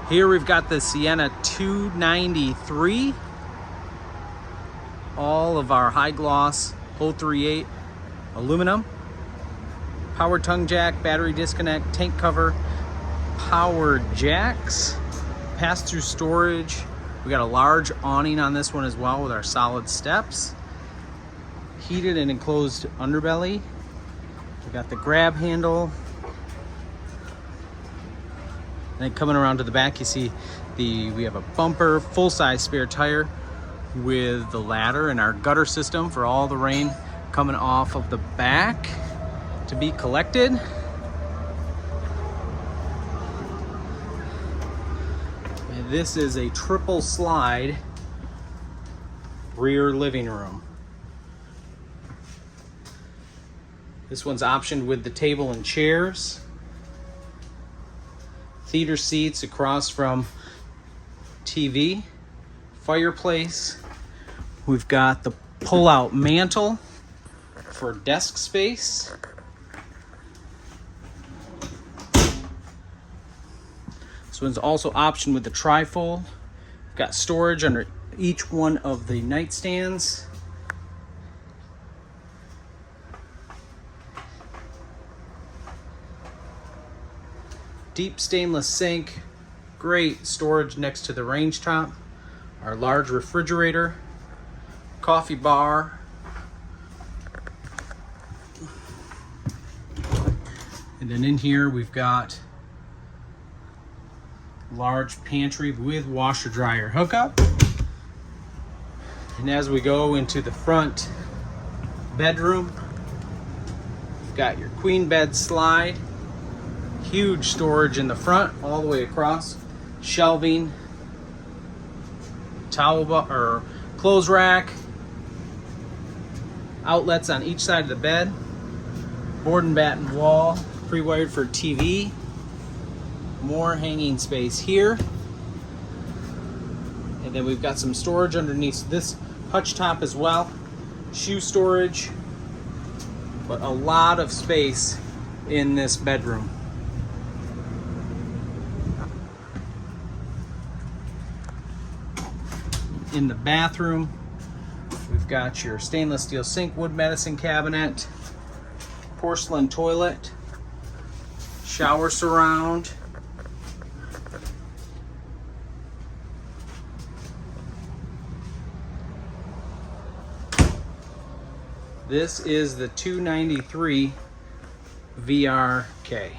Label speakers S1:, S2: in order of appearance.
S1: Here we've got the Sienna 293. All of our high gloss 038 aluminum. Power tongue jack, battery disconnect, tank cover, power jacks, pass-through storage. We got a large awning on this one as well with our solid steps. Heated and enclosed underbelly. We got the grab handle. And then coming around to the back, you see we have a bumper, full-size spare tire with the ladder and our gutter system for all the rain coming off of the back to be collected. And this is a triple slide rear living room. This one's optioned with the table and chairs. Theater seats across from TV. Fireplace. We've got the pull-out mantle for desk space. This one's also optioned with the trifold. We've got storage under each one of the nightstands. Deep stainless sink, great storage next to the range top. Our large refrigerator, coffee bar, and then in here we've got large pantry with washer dryer hookup. And as we go into the front bedroom, you've got your queen bed slide. Huge storage in the front, all the way across. Shelving, or clothes rack, outlets on each side of the bed, board and batten wall, pre-wired for TV. More hanging space here. And then we've got some storage underneath this hutch top as well. Shoe storage, but a lot of space in this bedroom. In the bathroom, we've got your stainless steel sink, wood medicine cabinet, porcelain toilet, shower surround, this is the 293 VRK.